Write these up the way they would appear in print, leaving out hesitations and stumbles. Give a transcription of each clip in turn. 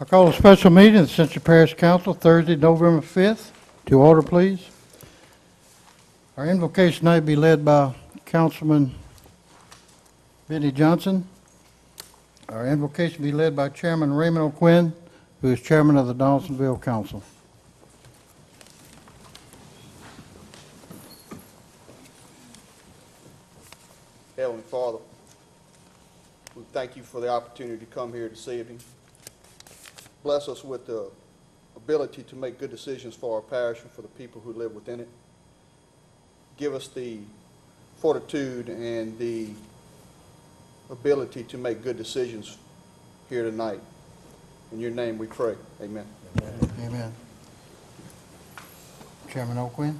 I call a special meeting of the Ascension Parish Council Thursday, November 5th. To order, please. Our invocation tonight be led by Councilman Benny Johnson. Our invocation be led by Chairman Raymond O'Quinn, who is Chairman of the Donaldsonville Council. Heavenly Father, we thank you for the opportunity to come here this evening. Bless us with the ability to make good decisions for our parish and for the people who live within it. Give us the fortitude and the ability to make good decisions here tonight. In your name we pray. Amen. Amen. Chairman O'Quinn.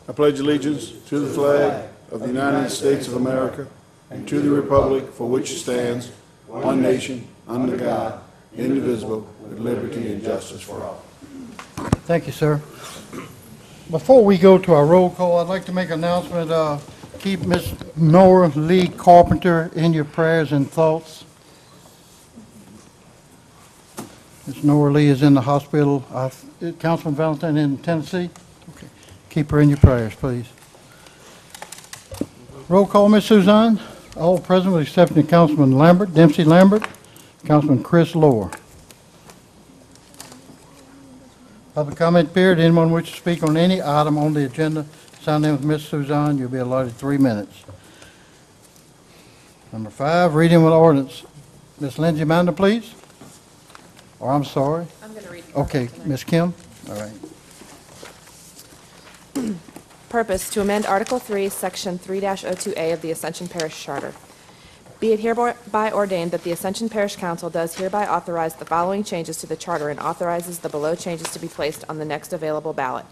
I pledge allegiance to the flag of the United States of America and to the republic for which it stands, one nation, under God, indivisible, with liberty and justice for all. Thank you, sir. Before we go to our roll call, I'd like to make an announcement. Keep Miss Nora Lee Carpenter in your prayers and thoughts. Miss Nora Lee is in the hospital. Councilman Valentine in Tennessee? Okay. Keep her in your prayers, please. Roll call, Miss Suzanne. All present with exception of Councilman Lambert, Dempsey Lambert, Councilman Chris Lohr. Public comment period. Anyone wish to speak on any item on the agenda, sign in with Miss Suzanne. You'll be allotted 3 minutes. Number 5, reading of ordinance. Miss Lindsay Mander, please. Or I'm sorry. I'm going to read. Okay, Miss Kim. All right. Purpose, to amend Article 3, Section 3-02A of the Ascension Parish Charter. Be it hereby ordained that the Ascension Parish Council does hereby authorize the following changes to the charter and authorizes the below changes to be placed on the next available ballot.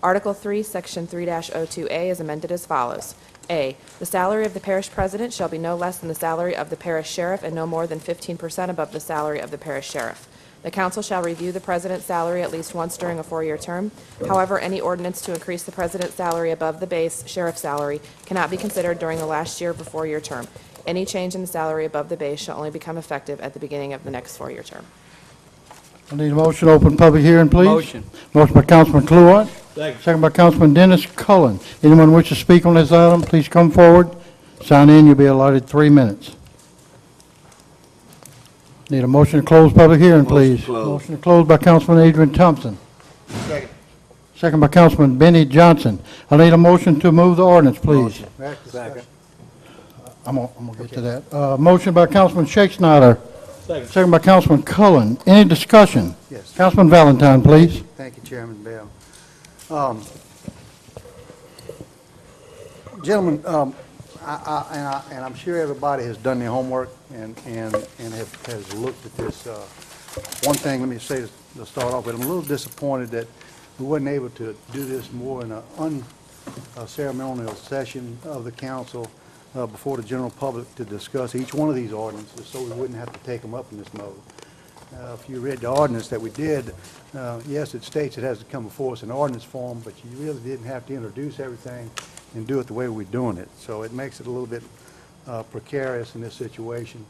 Article 3, Section 3-02A is amended as follows. A, the salary of the parish president shall be no less than the salary of the parish sheriff and no more than 15% above the salary of the parish sheriff. The council shall review the president's salary at least once during a 4-year term. However, any ordinance to increase the president's salary above the base sheriff's salary cannot be considered during the last year of a 4-year term. Any change in the salary above the base shall only become effective at the beginning of the next 4-year term. I need a motion to open public hearing, please. Motion. Motion by Councilman Cluart. Second. Second by Councilman Dennis Cullen. Anyone wish to speak on this item, please come forward. Sign in. You'll be allotted 3 minutes. Need a motion to close public hearing, please. Motion to close by Councilman Adrian Thompson. Second. Second by Councilman Benny Johnson. I need a motion to move the ordinance, please. Second. I'm gonna get to that. Motion by Councilman Shake Snyder. Second. Second by Councilman Cullen. Any discussion? Yes. Councilman Valentine, please. Thank you, Chairman Bell. Gentlemen, and I'm sure everybody has done their homework and has looked at this. One thing, let me say to start off with, I'm a little disappointed that we wasn't able to do this more in an unceremonial session of the council before the general public to discuss each one of these ordinances, so we wouldn't have to take them up in this mode. If you read the ordinance that we did, yes, it states it has to come before us in ordinance form, but you really didn't have to introduce everything and do it the way we're doing it. So it makes it a little bit precarious in this situation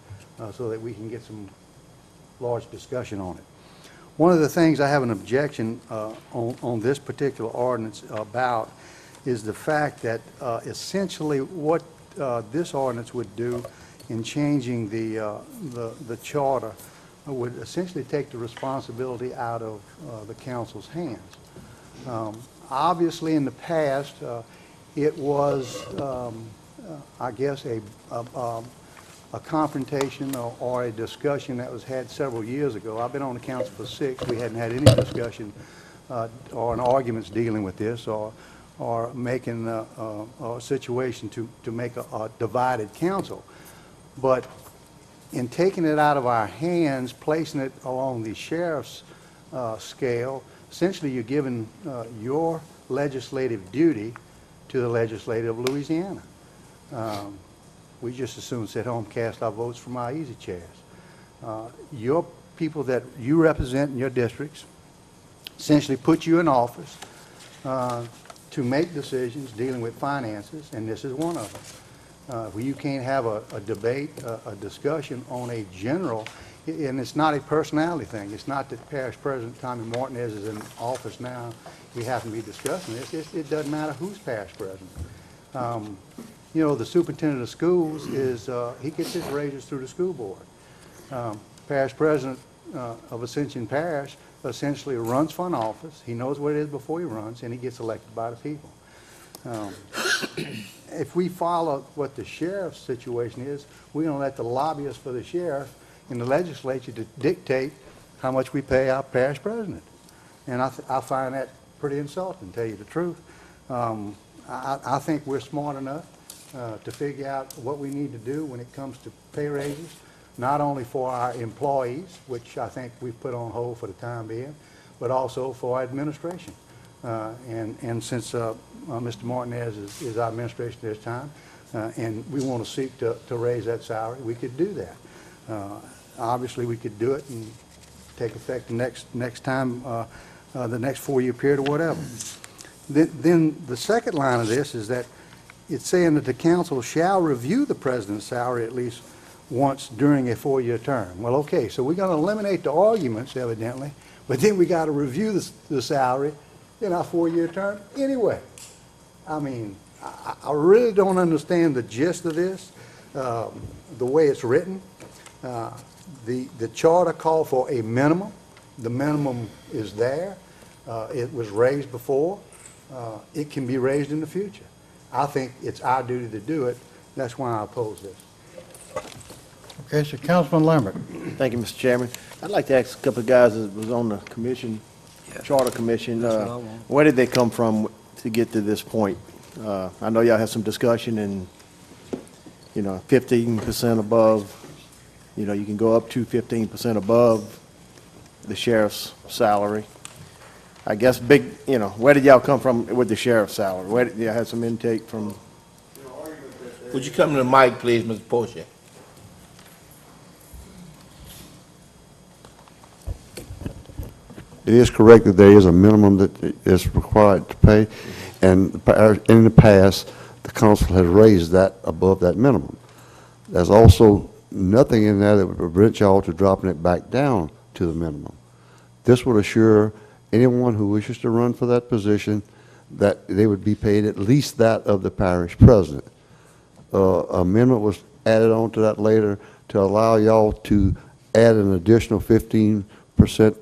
so that we can get some large discussion on it. One of the things I have an objection on this particular ordinance about is the fact that essentially what this ordinance would do in changing the charter would essentially take the responsibility out of the council's hands. Obviously, in the past, it was, I guess, a confrontation or a discussion that was had several years ago. I've been on the council for 6. We hadn't had any discussion or an arguments dealing with this or making a situation to make a divided council. But in taking it out of our hands, placing it along the sheriff's scale, essentially you're giving your legislative duty to the legislative of Louisiana. We just as soon sit home, cast our votes from our easy chairs. Your people that you represent in your districts essentially put you in office to make decisions dealing with finances, and this is one of them. Where you can't have a debate, a discussion on a general and it's not a personality thing. It's not that Parish President Tommy Martinez is in office now. We happen to be discussing this. It doesn't matter who's parish president. You know, the superintendent of schools is, he gets his raises through the school board. Parish president of Ascension Parish essentially runs for an office. He knows what it is before he runs, and he gets elected by the people. If we follow what the sheriff's situation is, we're going to let the lobbyists for the sheriff in the legislature to dictate how much we pay our parish president. And I find that pretty insulting, to tell you the truth. I think we're smart enough to figure out what we need to do when it comes to pay raises, not only for our employees, which I think we've put on hold for the time being, but also for our administration. And since Mr. Martinez is our administration this time, and we want to seek to raise that salary, we could do that. Obviously, we could do it and take effect next time, the next 4-year period or whatever. Then the second line of this is that it's saying that the council shall review the president's salary at least once during a 4-year term. Well, okay, so we're going to eliminate the arguments, evidently, but then we got to review the salary in our 4-year term anyway. I mean, I really don't understand the gist of this, the way it's written. The charter called for a minimum. The minimum is there. It was raised before. It can be raised in the future. I think it's our duty to do it. That's why I oppose this. Okay, so Councilman Lambert. Thank you, Mr. Chairman. I'd like to ask a couple of guys that was on the commission, Charter Commission, where did they come from to get to this point? I know y'all had some discussion and, 15% above, you can go up to 15% above the sheriff's salary. I guess where did y'all come from with the sheriff's salary? Where did y'all have some intake from? Would you come to the mic, please, Mr. Porsche? It is correct that there is a minimum that is required to pay, and in the past, the council has raised that above that minimum. There's also nothing in there that would prevent y'all to dropping it back down to the minimum. This would assure anyone who wishes to run for that position that they would be paid at least that of the parish president. Amendment was added on to that later to allow y'all to add an additional 15%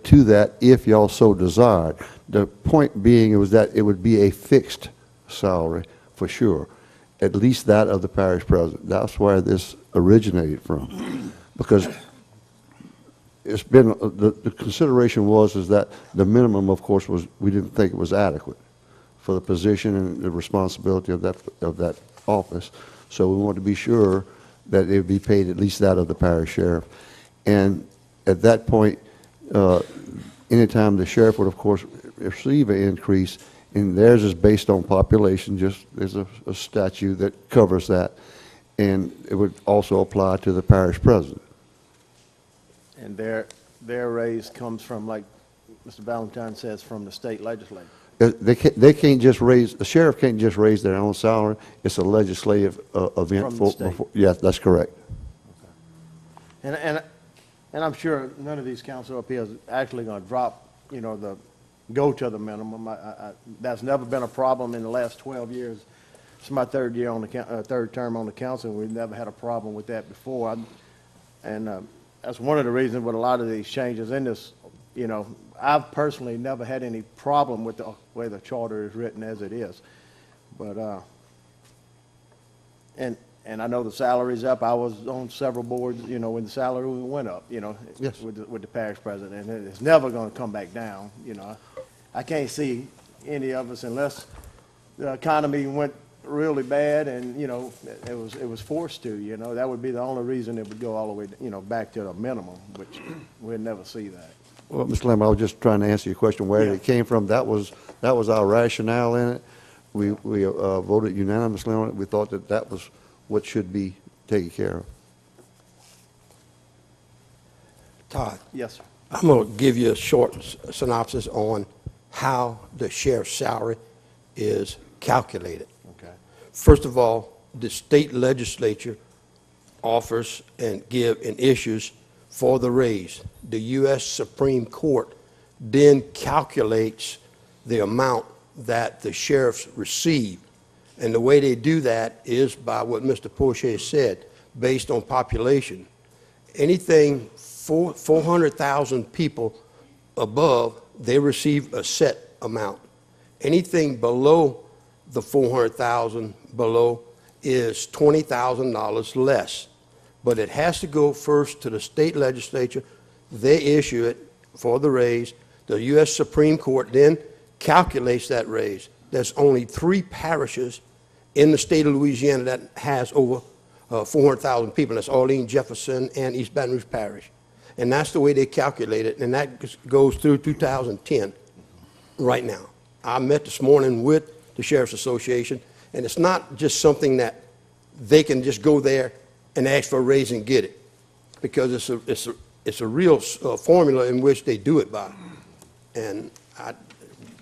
to that if y'all so desired. The point being was that it would be a fixed salary for sure, at least that of the parish president. That's where this originated from, because it's been the consideration is that the minimum, of course, was we didn't think it was adequate for the position and the responsibility of that office. So we wanted to be sure that it would be paid at least that of the parish sheriff. And at that point, anytime the sheriff would, of course, receive an increase, and theirs is based on population, just there's a statute that covers that, and it would also apply to the parish president. And their raise comes from, like Mr. Valentine says, from the state legislature. They can't just raise, the sheriff can't just raise their own salary. It's a legislative event. From the state. Yes, that's correct. And I'm sure none of these council up here is actually going to drop, go to the minimum. That's never been a problem in the last 12 years. It's my third term on the council, and we've never had a problem with that before. That's one of the reasons with a lot of these changes in this, I've personally never had any problem with the way the charter is written as it is. But, and I know the salary's up. I was on several boards, when the salary went up, Yes. with the parish president, and it's never going to come back down, I can't see any of us, unless the economy went really bad and, it was forced to, that would be the only reason it would go all the way, back to the minimum, which we'd never see that. Well, Mr. Lambert, I was just trying to answer your question where Yeah. it came from. That was our rationale in it. We voted unanimously on it. We thought that was what should be taken care of. Todd, Yes, sir. I'm going to give you a short synopsis on how the sheriff's salary is calculated. Okay. First of all, the state legislature offers and issues for the raise. The U.S. Supreme Court then calculates the amount that the sheriffs receive. And the way they do that is by what Mr. Poche said, based on population. Anything 400,000 people above, they receive a set amount. Anything below the 400,000 below is $20,000 less. But it has to go first to the state legislature. They issue it for the raise. The U.S. Supreme Court then calculates that raise. There's only 3 parishes in the state of Louisiana that has over 400,000 people. That's Orleans, Jefferson, and East Baton Rouge Parish. And that's the way they calculate it, and that goes through 2010 right now. I met this morning with the Sheriff's Association, and it's not just something that they can just go there and ask for a raise and get it, because it's a real formula in which they do it by. And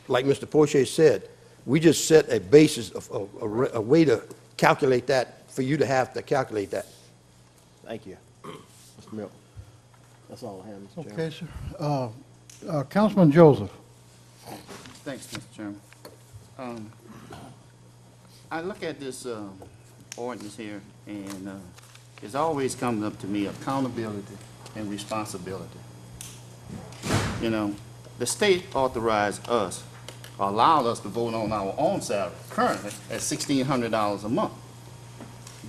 like Mr. Poche said, we just set a basis of a way to calculate that for you to have to calculate that. Thank you. Mr. Milton. That's all I have, Mr. Chairman. Okay, sir. Councilman Joseph. Thanks, Mr. Chairman. I look at this ordinance here, and it's always coming up to me, accountability and responsibility. You know, the state authorized us, or allowed us to vote on our own salary currently at $1,600 a month.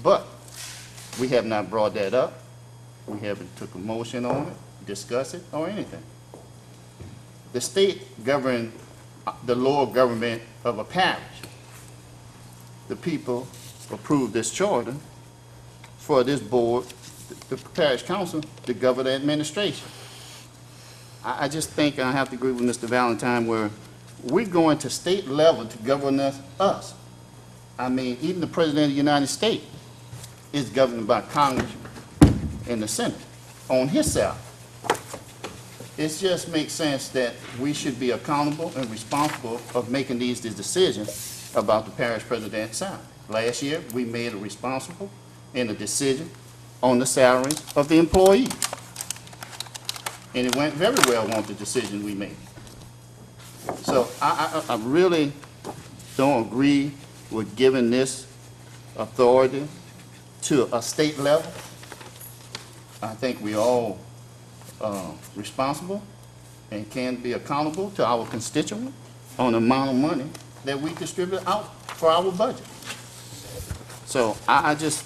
But we have not brought that up. We haven't took a motion on it, discussed it, or anything. The state governs the lower government of a parish. The people approved this charter for this board, the parish council, to govern the administration. I just think I have to agree with Mr. Valentine where we're going to state level to govern us. I mean, even the President of the United States is governed by Congress and the Senate on his salary. It just makes sense that we should be accountable and responsible of making these decisions about the parish president's salary. Last year, we made a responsible and a decision on the salary of the employee. And it went very well on the decision we made. So I really don't agree with giving this authority to a state level. I think we all responsible and can be accountable to our constituents on the amount of money that we distribute out for our budget. So I just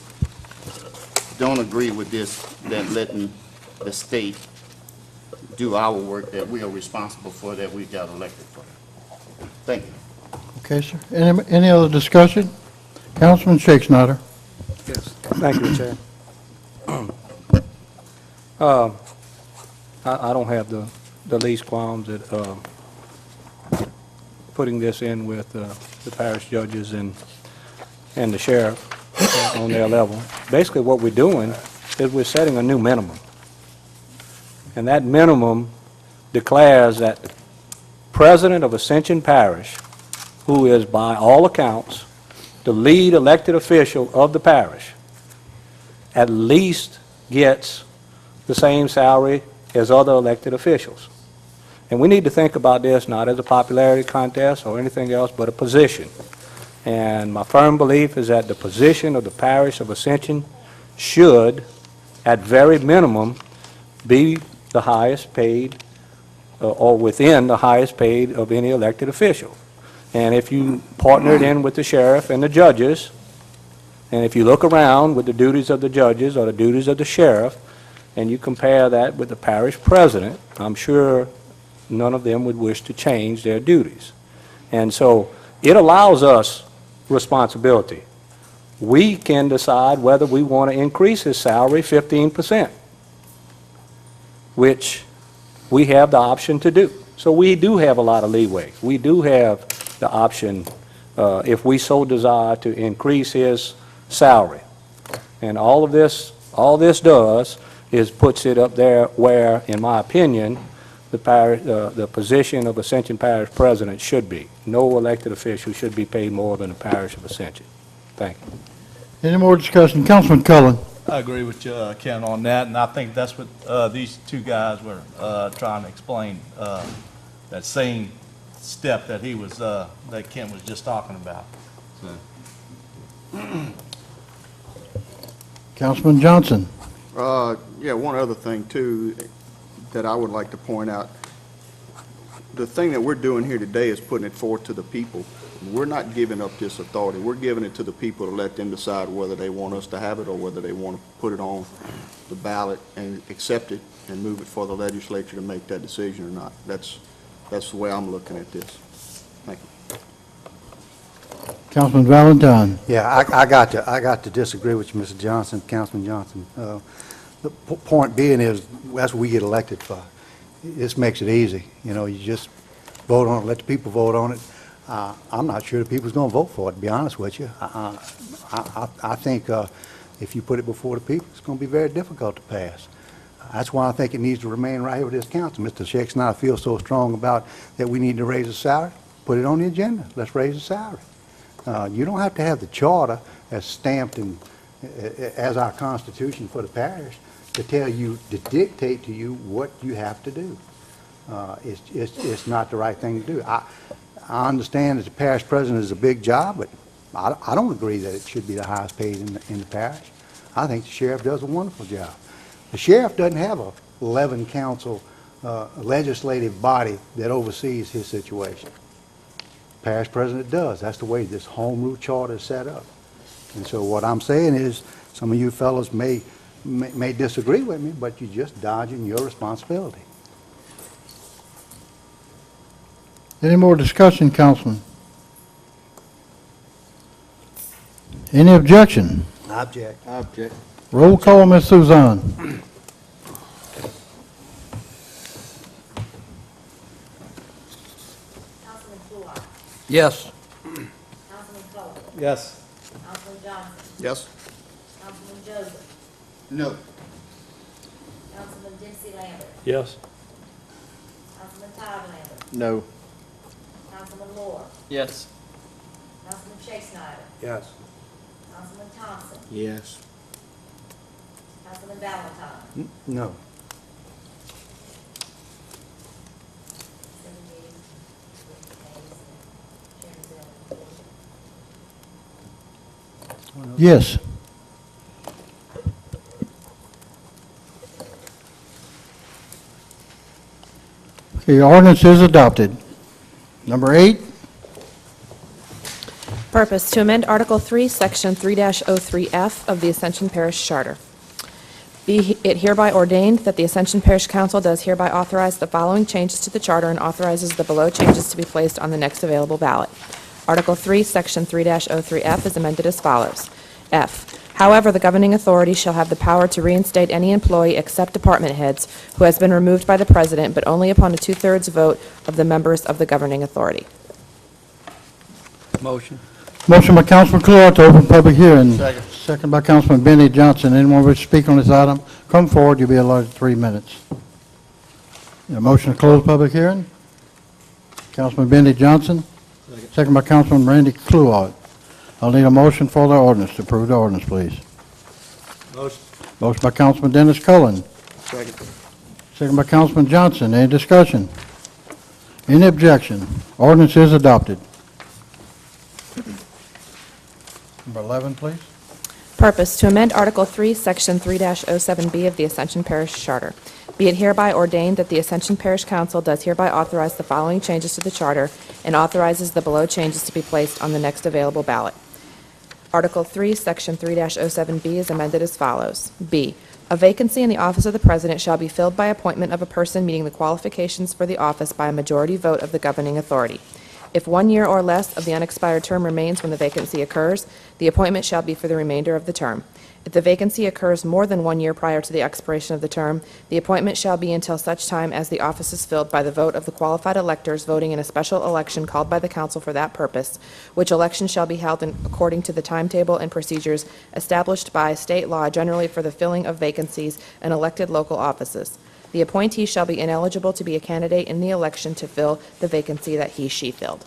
don't agree with this, that letting the state do our work that we are responsible for, that we got elected for. Thank you. Okay, sir. Any other discussion? Councilman Shakespeare. Yes, thank you, Chair. I don't have the least qualms at putting this in with the parish judges and the sheriff on their level. Basically, what we're doing is we're setting a new minimum. And that minimum declares that the president of Ascension Parish, who is by all accounts the lead elected official of the parish, at least gets the same salary as other elected officials. And we need to think about this not as a popularity contest or anything else, but a position. And my firm belief is that the position of the parish of Ascension should, at very minimum, be the highest paid or within the highest paid of any elected official. And if you partner it in with the sheriff and the judges, and if you look around with the duties of the judges or the duties of the sheriff, and you compare that with the parish president, I'm sure none of them would wish to change their duties. And so it allows us responsibility. We can decide whether we want to increase his salary 15%, which we have the option to do. So we do have a lot of leeway. We do have the option, if we so desire, to increase his salary. And all this does is puts it up there where, in my opinion, the position of Ascension Parish President should be. No elected official should be paid more than the Parish of Ascension. Thank you. Any more discussion? Councilman Cullen. I agree with you, Ken, on that, and I think that's what these two guys were trying to explain, that same step that he was, that Ken was just talking about. Councilman Johnson. Yeah, one other thing too that I would like to point out. The thing that we're doing here today is putting it forward to the people. We're not giving up this authority. We're giving it to the people to let them decide whether they want us to have it or whether they want to put it on the ballot and accept it and move it for the legislature to make that decision or not. That's the way I'm looking at this. Thank you. Councilman Valentine. Yeah, I got to disagree with you, Mr. Johnson, Councilman Johnson. The point being is, that's what we get elected for. This makes it easy. You know, you just vote on it, let the people vote on it. I'm not sure the people's going to vote for it, to be honest with you. I think if you put it before the people, it's going to be very difficult to pass. That's why I think it needs to remain right here with this council. Mr. Shakes and I feel so strong about that we need to raise the salary. Put it on the agenda. Let's raise the salary. You don't have to have the charter as stamped in, as our constitution for the parish to tell you, to dictate to you what you have to do. It's not the right thing to do. I understand that the parish president is a big job, but I don't agree that it should be the highest paid in the parish. I think the sheriff does a wonderful job. The sheriff doesn't have a 11-council legislative body that oversees his situation. Parish president does. That's the way this home rule charter is set up. And so what I'm saying is, some of you fellows may disagree with me, but you're just dodging your responsibility. Any more discussion, Councilman? Any objection? I object. I object. Roll call, Ms. Suzanne. Councilman Kuhar, Yes. Councilman Cullen, Yes. Councilman Johnson, Yes? Councilman Joseph, No. Councilman Dempsey Lambert, Yes. Councilman Todd Lambert, No. Councilman Moore, Yes. Councilman Shakes Snyder, Yes. Councilman Thompson, Yes. Councilman Valentine. No. 7 yeas, 3 nays, Chairman Bell. Yes. Okay, ordinance is adopted. Number 8. Purpose, to amend Article 3, Section 3-03F of the Ascension Parish Charter. Be it hereby ordained that the Ascension Parish Council does hereby authorize the following changes to the charter and authorizes the below changes to be placed on the next available ballot. Article 3, Section 3-03F is amended as follows. F. However, the governing authority shall have the power to reinstate any employee except department heads who has been removed by the president, but only upon a 2/3 vote of the members of the governing authority. Motion. Motion by Councilman Clute to open public hearing. Second. Second by Councilman Benny Johnson. Anyone wish to speak on this item, come forward. You'll be allotted 3 minutes. A motion to close public hearing. Councilman Benny Johnson. Second by Councilman Randy Clute. I'll need a motion for the ordinance. To approve the ordinance, please. Motion. Motion by Councilman Dennis Cullen. Second. Second by Councilman Johnson. Any discussion? Any objection? Ordinance is adopted. Number 11, please. Purpose, to amend Article 3, Section 3-07B of the Ascension Parish Charter. Be it hereby ordained that the Ascension Parish Council does hereby authorize the following changes to the charter and authorizes the below changes to be placed on the next available ballot. Article 3, Section 3-07B is amended as follows. B. A vacancy in the office of the President shall be filled by appointment of a person meeting the qualifications for the office by a majority vote of the governing authority. If 1 year or less of the unexpired term remains when the vacancy occurs, the appointment shall be for the remainder of the term. If the vacancy occurs more than 1 year prior to the expiration of the term, the appointment shall be until such time as the office is filled by the vote of the qualified electors voting in a special election called by the council for that purpose, which election shall be held according to the timetable and procedures established by state law generally for the filling of vacancies in elected local offices. The appointee shall be ineligible to be a candidate in the election to fill the vacancy that he/she filled.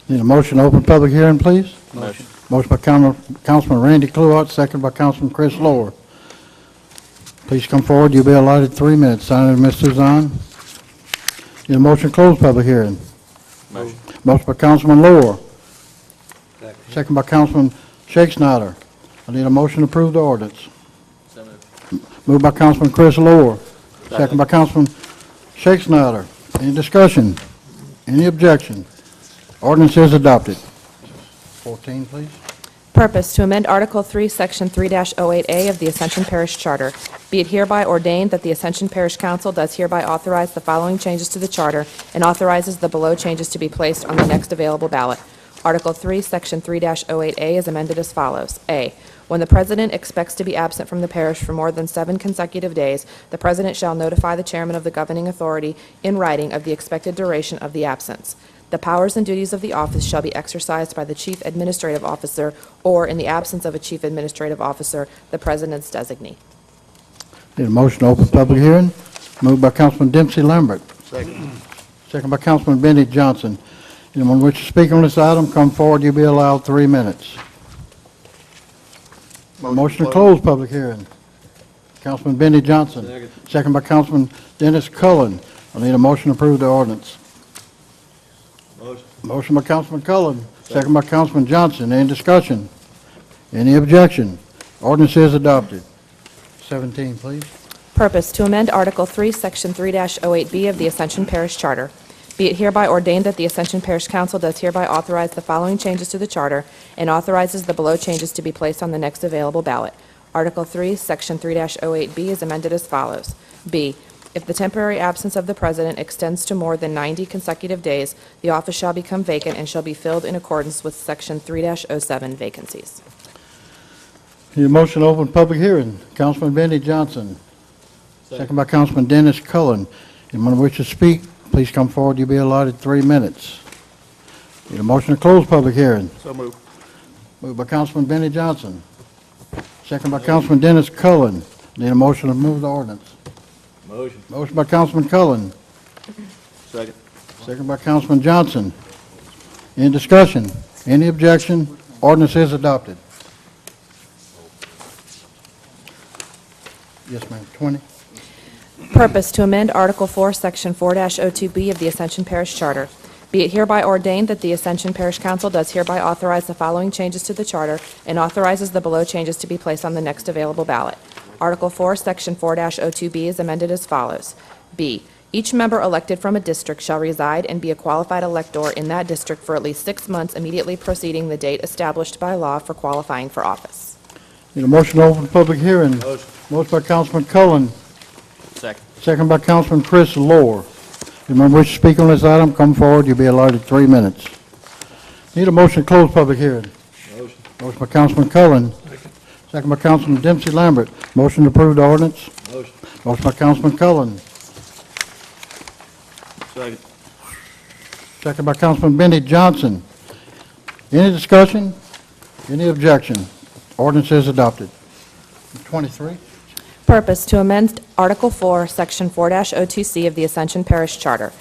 Need a motion to open public hearing, please? Motion. Motion by Councilman Randy Clute, second by Councilman Chris Lower. Please come forward. You'll be allotted 3 minutes. Signed, Mr. Zahn. Need a motion to close public hearing. Motion by Councilman Lohr. Second by Councilman Shakespeare. I need a motion to approve the ordinance. Moved by Councilman Chris Lohr. Second by Councilman Shakespeare. Any discussion? Any objection? Ordinance is adopted. 14, please. Purpose, to amend Article 3, Section 3-08A of the Ascension Parish Charter. Be it hereby ordained that the Ascension Parish Council does hereby authorize the following changes to the charter and authorizes the below changes to be placed on the next available ballot. Article 3, Section 3-08A is amended as follows. A, when the President expects to be absent from the parish for more than 7 consecutive days, the President shall notify the Chairman of the governing authority in writing of the expected duration of the absence. The powers and duties of the office shall be exercised by the Chief Administrative Officer or, in the absence of a Chief Administrative Officer, the President's designee. Need a motion to open public hearing. Moved by Councilman Dempsey Lambert. Second. Second by Councilman Benny Johnson. Anyone wish to speak on this item, come forward. You'll be allowed 3 minutes. Motion to close public hearing. Councilman Benny Johnson. Second by Councilman Dennis Cullen. I need a motion to approve the ordinance. Motion by Councilman Cullen. Second by Councilman Johnson. Any discussion? Any objection? Ordinance is adopted. 17, please. Purpose, to amend Article 3, Section 3-08B of the Ascension Parish Charter. Be it hereby ordained that the Ascension Parish Council does hereby authorize the following changes to the charter and authorizes the below changes to be placed on the next available ballot. Article 3, Section 3-08B is amended as follows. B, if the temporary absence of the President extends to more than 90 consecutive days, the office shall become vacant and shall be filled in accordance with Section 3-07 vacancies. Need a motion to open public hearing. Councilman Benny Johnson. Second by Councilman Dennis Cullen. Anyone wish to speak, please come forward. You'll be allotted 3 minutes. Need a motion to close public hearing. So moved. Moved by Councilman Benny Johnson. Second by Councilman Dennis Cullen. Need a motion to move the ordinance. Motion. Motion by Councilman Cullen. Second. Second by Councilman Johnson. Any discussion? Any objection? Ordinance is adopted. Yes, ma'am. 20. Purpose, to amend Article 4, Section 4-02B of the Ascension Parish Charter. Be it hereby ordained that the Ascension Parish Council does hereby authorize the following changes to the charter and authorizes the below changes to be placed on the next available ballot. Article 4, Section 4-02B is amended as follows. B, each member elected from a district shall reside and be a qualified elector in that district for at least 6 months immediately preceding the date established by law for qualifying for office. Need a motion to open public hearing. Motion by Councilman Cullen. Second. Second by Councilman Chris Lohr. Anyone wish to speak on this item, come forward. You'll be allotted 3 minutes. Need a motion to close public hearing. Motion. Motion by Councilman Cullen. Second by Councilman Dempsey Lambert. Motion to approve the ordinance. Motion. Motion by Councilman Cullen. Second. Second by Councilman Benny Johnson. Any discussion? Any objection? Ordinance is adopted. 23. Purpose, to amend Article 4, Section 4-02C of the Ascension Parish Charter.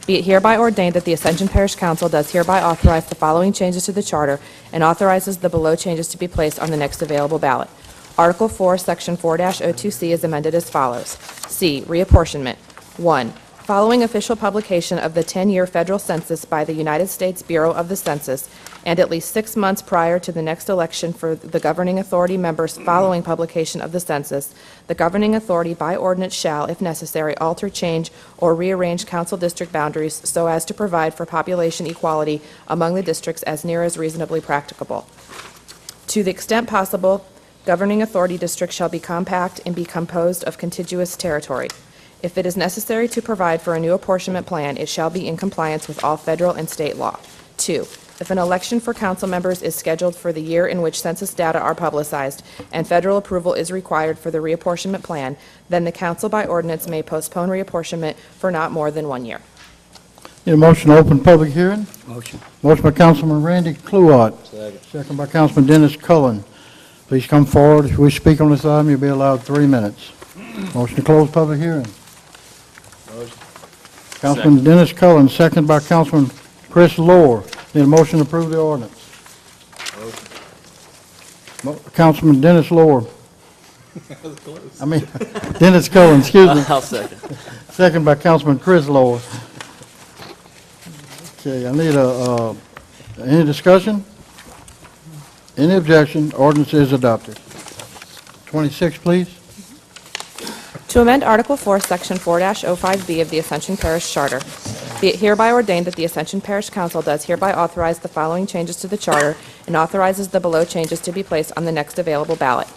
Be it hereby ordained that the Ascension Parish Council does hereby authorize the following changes to the charter and authorizes the below changes to be placed on the next available ballot. Article 4, Section 4-02C is amended as follows. C, reapportionment. 1. Following official publication of the 10-year federal census by the United States Bureau of the Census, and at least 6 months prior to the next election for the governing authority members following publication of the census, the governing authority by ordinance shall, if necessary, alter, change, or rearrange council district boundaries so as to provide for population equality among the districts as near as reasonably practicable. To the extent possible, governing authority districts shall be compact and be composed of contiguous territory. If it is necessary to provide for a new apportionment plan, it shall be in compliance with all federal and state law. 2. If an election for council members is scheduled for the year in which census data are publicized and federal approval is required for the reapportionment plan, then the council by ordinance may postpone reapportionment for not more than 1 year. Need a motion to open public hearing? Motion. Motion by Councilman Randy Cluott. Second by Councilman Dennis Cullen. Please come forward. If we speak on this item, you'll be allowed 3 minutes. Motion to close public hearing. Motion. Councilman Dennis Cullen, second by Councilman Chris Lohr. Need a motion to approve the ordinance. Motion. Councilman Dennis Lohr. I mean, Dennis Cullen, excuse me. I'll second. Second by Councilman Chris Lower. Okay, I need any discussion? Any objection? Ordinance is adopted. 26, please. To amend Article 4, Section 4-05B of the Ascension Parish Charter, be it hereby ordained that the Ascension Parish Council does hereby authorize the following changes to the charter and authorizes the below changes to be placed on the next available ballot.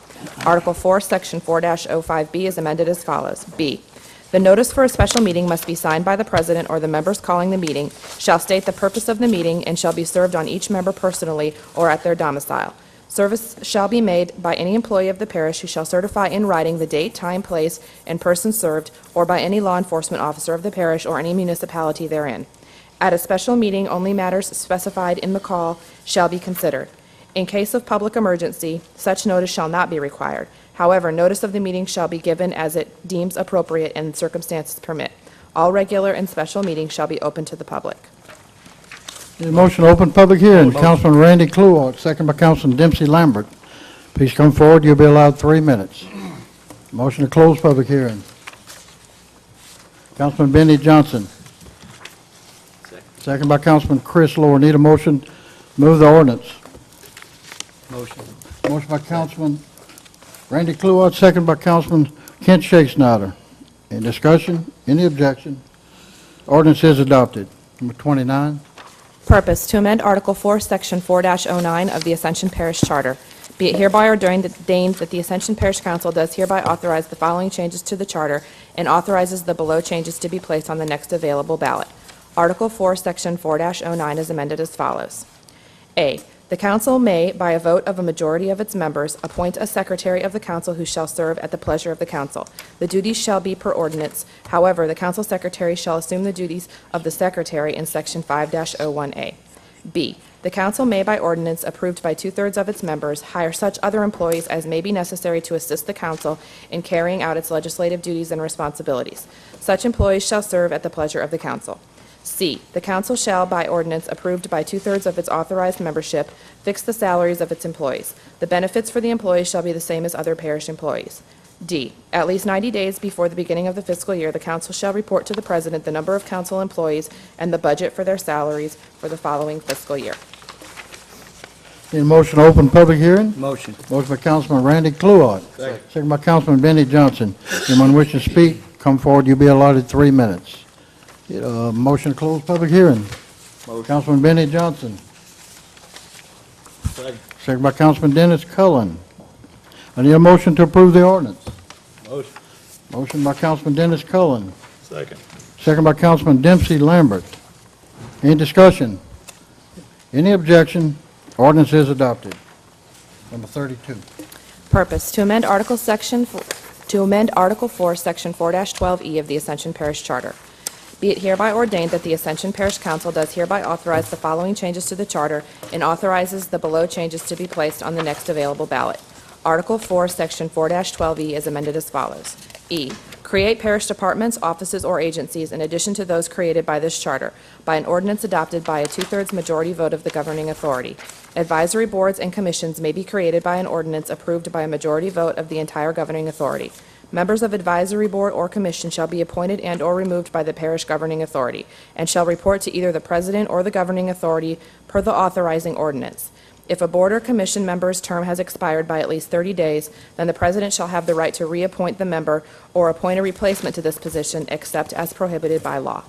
Article 4, Section 4-05B is amended as follows. B, the notice for a special meeting must be signed by the president or the members calling the meeting, shall state the purpose of the meeting, and shall be served on each member personally or at their domicile. Service shall be made by any employee of the parish who shall certify in writing the date, time, place, and person served, or by any law enforcement officer of the parish or any municipality therein. At a special meeting, only matters specified in the call shall be considered. In case of public emergency, such notice shall not be required. However, notice of the meeting shall be given as it deems appropriate and circumstances permit. All regular and special meetings shall be open to the public. Need a motion to open public hearing. Councilman Randy Cluart, second by Councilman Dempsey Lambert. Please come forward. You'll be allowed 3 minutes. Motion to close public hearing. Councilman Benny Johnson. Second by Councilman Chris Lower. Need a motion to move the ordinance. Motion. Motion by Councilman Randy Cluart, second by Councilman Kent Shakespeare. Any discussion? Any objection? Ordinance is adopted. Number 29. Purpose, to amend Article 4, Section 4-09 of the Ascension Parish Charter. Be it hereby ordained that the Ascension Parish Council does hereby authorize the following changes to the charter and authorizes the below changes to be placed on the next available ballot. Article 4, Section 4-09 is amended as follows. A, the council may, by a vote of a majority of its members, appoint a secretary of the council who shall serve at the pleasure of the council. The duties shall be per ordinance. However, the council secretary shall assume the duties of the secretary in Section 5-01A. B, the council may, by ordinance approved by two-thirds of its members, hire such other employees as may be necessary to assist the council in carrying out its legislative duties and responsibilities. Such employees shall serve at the pleasure of the council. C, the council shall, by ordinance approved by two-thirds of its authorized membership, fix the salaries of its employees. The benefits for the employees shall be the same as other parish employees. D, at least 90 days before the beginning of the fiscal year, the council shall report to the president the number of council employees and the budget for their salaries for the following fiscal year. Need a motion to open public hearing? Motion. Motion by Councilman Randy Cluart. Second by Councilman Benny Johnson. Anyone wishing to speak, come forward. You'll be allotted 3 minutes. Need a motion to close public hearing. Motion. Councilman Benny Johnson. Second by Councilman Dennis Cullen. I need a motion to approve the ordinance. Motion. Motion by Councilman Dennis Cullen. Second. Second by Councilman Dempsey Lambert. Any discussion? Any objection? Ordinance is adopted. Number 32. Purpose, to amend Article 4, Section 4-12E of the Ascension Parish Charter. Be it hereby ordained that the Ascension Parish Council does hereby authorize the following changes to the charter and authorizes the below changes to be placed on the next available ballot. Article 4, Section 4-12E is amended as follows. E, create parish departments, offices, or agencies in addition to those created by this charter by an ordinance adopted by a two-thirds majority vote of the governing authority. Advisory boards and commissions may be created by an ordinance approved by a majority vote of the entire governing authority. Members of advisory board or commission shall be appointed and/or removed by the parish governing authority and shall report to either the president or the governing authority per the authorizing ordinance. If a board or commission member's term has expired by at least 30 days, then the president shall have the right to reappoint the member or appoint a replacement to this position except as prohibited by law.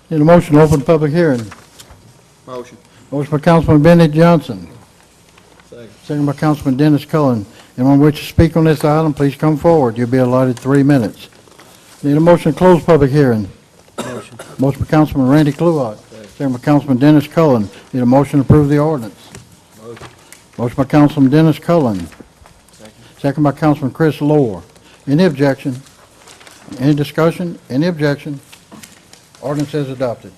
Need a motion to open public hearing. Motion. Motion by Councilman Benny Johnson. Second. Second by Councilman Dennis Cullen. Anyone wish to speak on this item, please come forward. You'll be allotted 3 minutes. Need a motion to close public hearing. Motion. Motion by Councilman Randy Cluart. Second by Councilman Dennis Cullen. Need a motion to approve the ordinance. Motion. Motion by Councilman Dennis Cullen. Second by Councilman Chris Lower. Any objection? Any discussion? Any objection? Ordinance is adopted.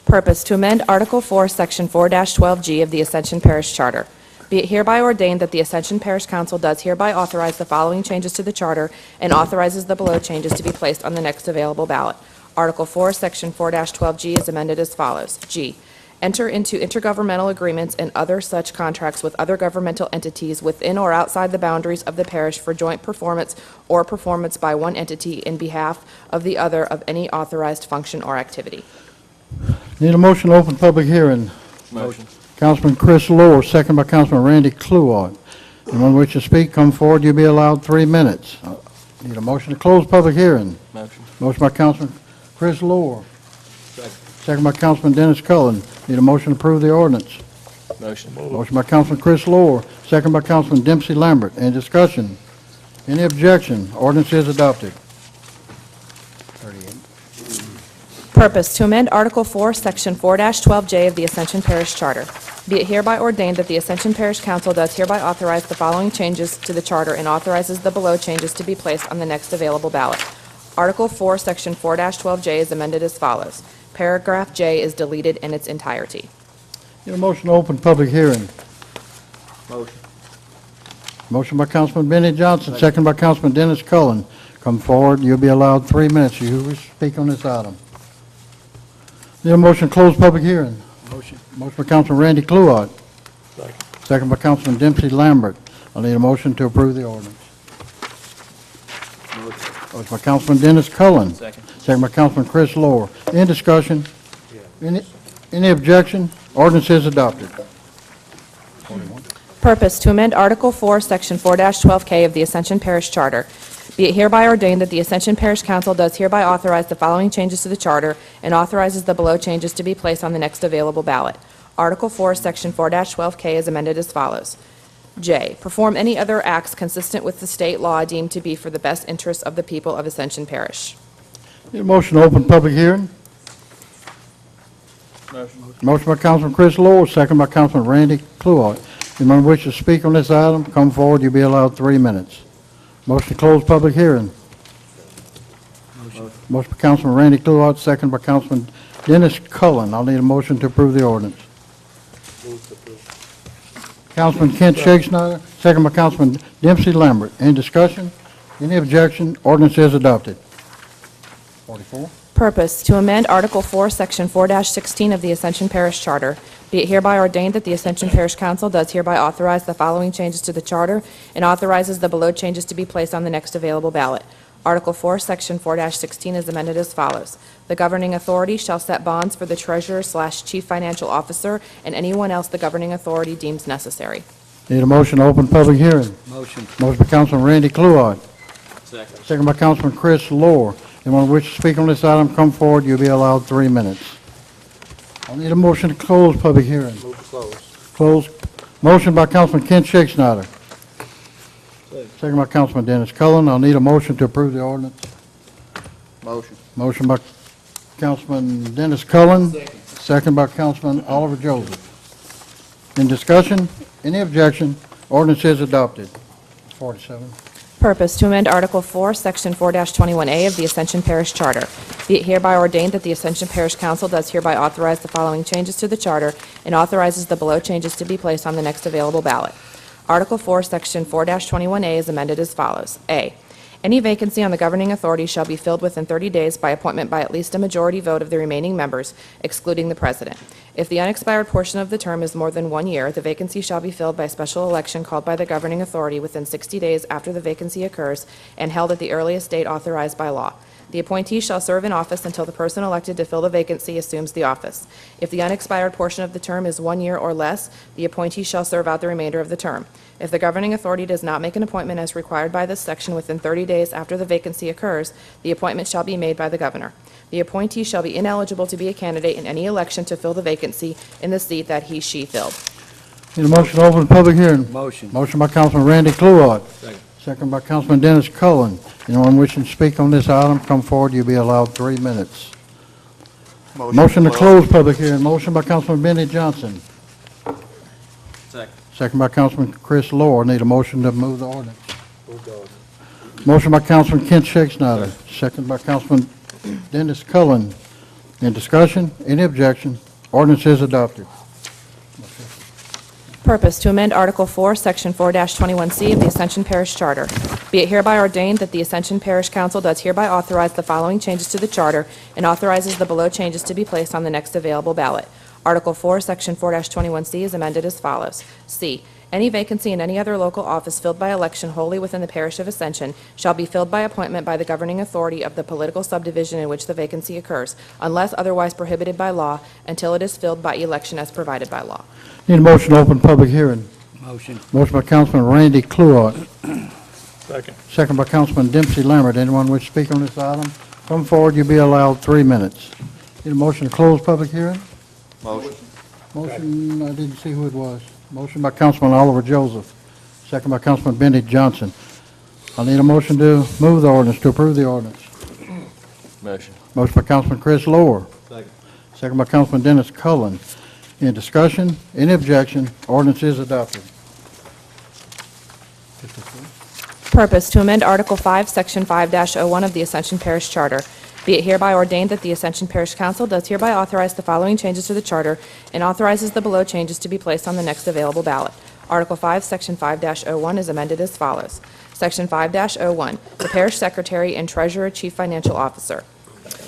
Purpose, to amend Article 4, Section 4-12G of the Ascension Parish Charter. Be it hereby ordained that the Ascension Parish Council does hereby authorize the following changes to the charter and authorizes the below changes to be placed on the next available ballot. Article 4, Section 4-12G is amended as follows. G, enter into intergovernmental agreements and other such contracts with other governmental entities within or outside the boundaries of the parish for joint performance or performance by one entity in behalf of the other of any authorized function or activity. Need a motion to open public hearing. Motion. Councilman Chris Lohr, second by Councilman Randy Cluart. Anyone wish to speak, come forward. You'll be allowed 3 minutes. Need a motion to close public hearing. Motion. Motion by Councilman Chris Lohr. Second by Councilman Dennis Cullen. Need a motion to approve the ordinance. Motion. Motion by Councilman Chris Lohr, second by Councilman Dempsey Lambert. Any discussion? Any objection? Ordinance is adopted. Purpose, to amend Article 4, Section 4-12J of the Ascension Parish Charter. Be it hereby ordained that the Ascension Parish Council does hereby authorize the following changes to the charter and authorizes the below changes to be placed on the next available ballot. Article 4, Section 4-12J is amended as follows. Paragraph J is deleted in its entirety. Need a motion to open public hearing. Motion. Motion by Councilman Benny Johnson, second by Councilman Dennis Cullen. Come forward. You'll be allowed 3 minutes. You wish to speak on this item. Need a motion to close public hearing. Motion. Motion by Councilman Randy Cluart. Second by Councilman Dempsey Lambert. I need a motion to approve the ordinance. Motion by Councilman Dennis Cullen. Second. Second by Councilman Chris Lohr. Any discussion? Any objection? Ordinance is adopted. Purpose, to amend Article 4, Section 4-12K of the Ascension Parish Charter. Be it hereby ordained that the Ascension Parish Council does hereby authorize the following changes to the charter and authorizes the below changes to be placed on the next available ballot. Article 4, Section 4-12K is amended as follows. J, perform any other acts consistent with the state law deemed to be for the best interests of the people of Ascension Parish. Need a motion to open public hearing. Motion. Motion by Councilman Chris Lohr, second by Councilman Randy Cluart. Anyone wish to speak on this item, come forward. You'll be allowed 3 minutes. Motion to close public hearing. Motion by Councilman Randy Cluart, second by Councilman Dennis Cullen. I'll need a motion to approve the ordinance. Councilman Kent Shakespeare, second by Councilman Dempsey Lambert. Any discussion? Any objection? Ordinance is adopted. 44. Purpose, to amend Article 4, Section 4-16 of the Ascension Parish Charter. Be it hereby ordained that the Ascension Parish Council does hereby authorize the following changes to the charter and authorizes the below changes to be placed on the next available ballot. Article 4, Section 4-16 is amended as follows. The governing authority shall set bonds for the treasurer/chief financial officer and anyone else the governing authority deems necessary. Need a motion to open public hearing. Motion. Motion by Councilman Randy Cluart. Second. Second by Councilman Chris Lohr. Anyone wish to speak on this item, come forward. You'll be allowed 3 minutes. I need a motion to close public hearing. Move to close. Close. Motion by Councilman Kent Shakespeare. Second by Councilman Dennis Cullen. I'll need a motion to approve the ordinance. Motion. Motion by Councilman Dennis Cullen. Second by Councilman Oliver Joseph. In discussion? Any objection? Ordinance is adopted. 47. Purpose, to amend Article 4, Section 4-21A of the Ascension Parish Charter. Be it hereby ordained that the Ascension Parish Council does hereby authorize the following changes to the charter and authorizes the below changes to be placed on the next available ballot. Article 4, Section 4-21A is amended as follows. A, any vacancy on the governing authority shall be filled within 30 days by appointment by at least a majority vote of the remaining members, excluding the president. If the unexpired portion of the term is more than 1 year, the vacancy shall be filled by special election called by the governing authority within 60 days after the vacancy occurs and held at the earliest date authorized by law. The appointee shall serve in office until the person elected to fill the vacancy assumes the office. If the unexpired portion of the term is 1 year or less, the appointee shall serve out the remainder of the term. If the governing authority does not make an appointment as required by this section within 30 days after the vacancy occurs, the appointment shall be made by the governor. The appointee shall be ineligible to be a candidate in any election to fill the vacancy in the seat that he/she filled. Need a motion to open the public hearing. Motion. Motion by Councilman Randy Cluart. Second by Councilman Dennis Cullen. Anyone wishing to speak on this item, come forward. You'll be allowed 3 minutes. Motion to close public hearing. Motion by Councilman Benny Johnson. Second. Second by Councilman Chris Lohr. Need a motion to move the ordinance. Motion by Councilman Kent Shakespeare. Second by Councilman Dennis Cullen. In discussion? Any objection? Ordinance is adopted. Purpose, to amend Article 4, Section 4-21C of the Ascension Parish Charter. Be it hereby ordained that the Ascension Parish Council does hereby authorize the following changes to the charter and authorizes the below changes to be placed on the next available ballot. Article 4, Section 4-21C is amended as follows. C, any vacancy in any other local office filled by election wholly within the parish of Ascension shall be filled by appointment by the governing authority of the political subdivision in which the vacancy occurs, unless otherwise prohibited by law, until it is filled by election as provided by law. Need a motion to open public hearing. Motion. Motion by Councilman Randy Cluart, Second. second by Councilman Dempsey Lambert. Anyone wish to speak on this item? Come forward, you'll be allowed 3 minutes. Need a motion to close public hearing? Motion. Motion, I didn't see who it was. Motion by Councilman Oliver Joseph, second by Councilman Benny Johnson. I need a motion to move the ordinance, to approve the ordinance. Motion. Motion by Councilman Chris Lower, Second. second by Councilman Dennis Cullen. Any discussion? Any objection? Ordinance is adopted. Purpose, to amend Article 5, Section 5-01 of the Ascension Parish Charter. Be it hereby ordained that the Ascension Parish Council does hereby authorize the following changes to the charter and authorizes the below changes to be placed on the next available ballot. Article 5, Section 5-01 is amended as follows. Section 5-01, the Parish Secretary and Treasurer Chief Financial Officer.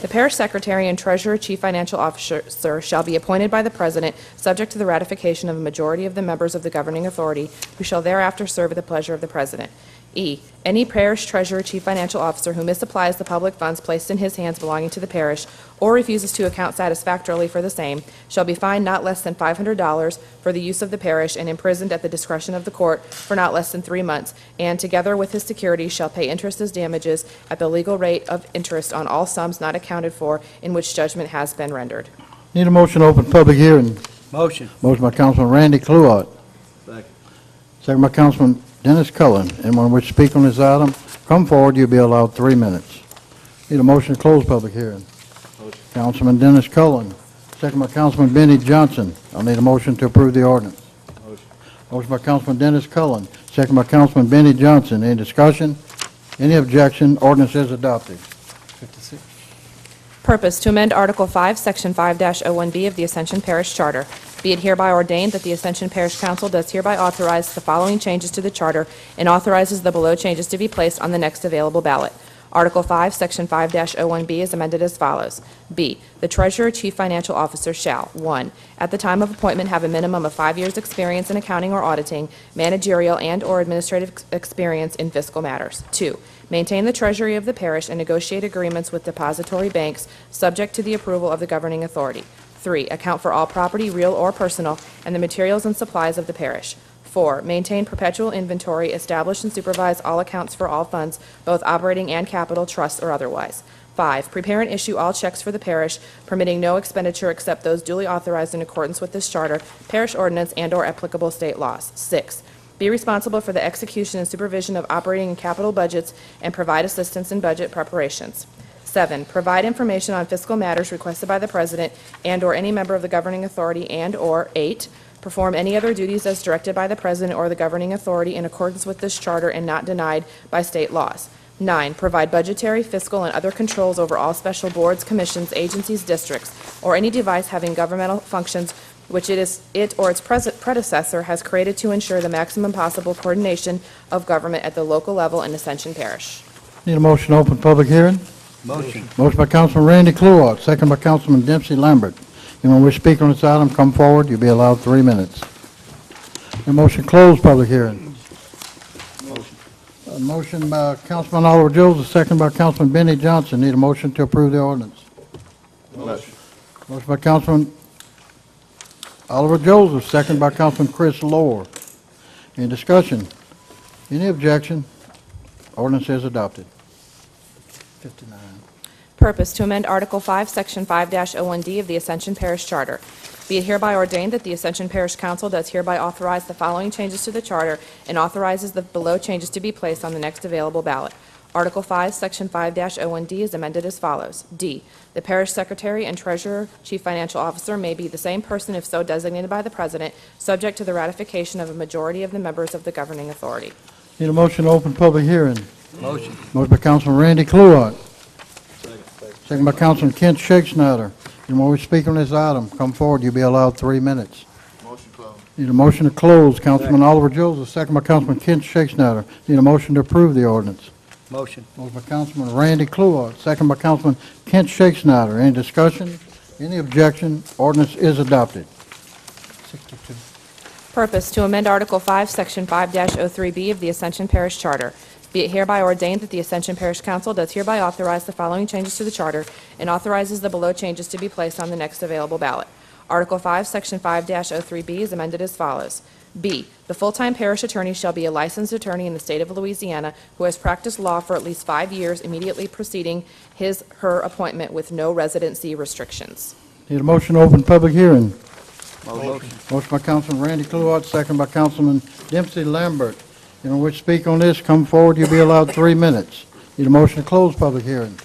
The Parish Secretary and Treasurer Chief Financial Officer shall be appointed by the President, subject to the ratification of a majority of the members of the governing authority, who shall thereafter serve at the pleasure of the President. E, any parish treasurer, chief financial officer who misapplies the public funds placed in his hands belonging to the parish or refuses to account satisfactorily for the same shall be fined not less than $500 for the use of the parish and imprisoned at the discretion of the court for not less than 3 months, and together with his securities shall pay interest as damages at the legal rate of interest on all sums not accounted for in which judgment has been rendered. Need a motion to open public hearing. Motion. Motion by Councilman Randy Cluart, Second. second by Councilman Dennis Cullen. Anyone wish to speak on this item? Come forward, you'll be allowed 3 minutes. Need a motion to close public hearing. Motion. Councilman Dennis Cullen, second by Councilman Benny Johnson. I'll need a motion to approve the ordinance. Motion. Motion by Councilman Dennis Cullen, second by Councilman Benny Johnson. Any discussion? Any objection? Ordinance is adopted. Purpose, to amend Article 5, Section 5-01B of the Ascension Parish Charter. Be it hereby ordained that the Ascension Parish Council does hereby authorize the following changes to the charter and authorizes the below changes to be placed on the next available ballot. Article 5, Section 5-01B is amended as follows. B, the Treasurer Chief Financial Officer shall, 1, at the time of appointment have a minimum of 5 years' experience in accounting or auditing, managerial and/or administrative experience in fiscal matters. 2, maintain the treasury of the parish and negotiate agreements with depository banks subject to the approval of the governing authority. 3, account for all property, real or personal, and the materials and supplies of the parish. 4, maintain perpetual inventory, establish and supervise all accounts for all funds, both operating and capital, trusts, or otherwise. 5, prepare and issue all checks for the parish, permitting no expenditure except those duly authorized in accordance with this charter, parish ordinance, and/or applicable state laws. 6, be responsible for the execution and supervision of operating and capital budgets and provide assistance in budget preparations. 7, provide information on fiscal matters requested by the President and/or any member of the governing authority, and/or 8, perform any other duties as directed by the President or the governing authority in accordance with this charter and not denied by state laws. 9, provide budgetary, fiscal, and other controls over all special boards, commissions, agencies, districts, or any device having governmental functions which it or its predecessor has created to ensure the maximum possible coordination of government at the local level in Ascension Parish. Need a motion to open public hearing? Motion. Motion by Councilman Randy Cluart, second by Councilman Dempsey Lambert. Anyone wish to speak on this item, come forward. You'll be allowed 3 minutes. The motion closed public hearing. Motion by Councilman Oliver Joseph, second by Councilman Benny Johnson. Need a motion to approve the ordinance. Motion. Motion by Councilman Oliver Joseph, second by Councilman Chris Lower. Any discussion? Any objection? Ordinance is adopted. 59. Purpose, to amend Article 5, Section 5-01D of the Ascension Parish Charter. Be it hereby ordained that the Ascension Parish Council does hereby authorize the following changes to the charter and authorizes the below changes to be placed on the next available ballot. Article 5, Section 5-01D is amended as follows. D, the Parish Secretary and Treasurer, Chief Financial Officer may be the same person if so designated by the President, subject to the ratification of a majority of the members of the governing authority. Need a motion to open public hearing. Motion. Motion by Councilman Randy Cluart. Second by Councilman Kent Shakespeare. Anyone wish to speak on this item, come forward. You'll be allowed 3 minutes. Motion closed. Need a motion to close. Councilman Oliver Joseph, second by Councilman Kent Shakespeare. Need a motion to approve the ordinance. Motion. Motion by Councilman Randy Cluart, second by Councilman Kent Shakespeare. Any discussion? Any objection? Ordinance is adopted. 62. Purpose, to amend Article 5, Section 5-03B of the Ascension Parish Charter. Be it hereby ordained that the Ascension Parish Council does hereby authorize the following changes to the charter and authorizes the below changes to be placed on the next available ballot. Article 5, Section 5-03B is amended as follows. B, the full-time parish attorney shall be a licensed attorney in the state of Louisiana who has practiced law for at least 5 years immediately preceding his/her appointment with no residency restrictions. Need a motion to open public hearing. Motion. Motion by Councilman Randy Cluart, second by Councilman Dempsey Lambert. Anyone wish to speak on this, come forward, you'll be allowed 3 minutes. Need a motion to close public hearing.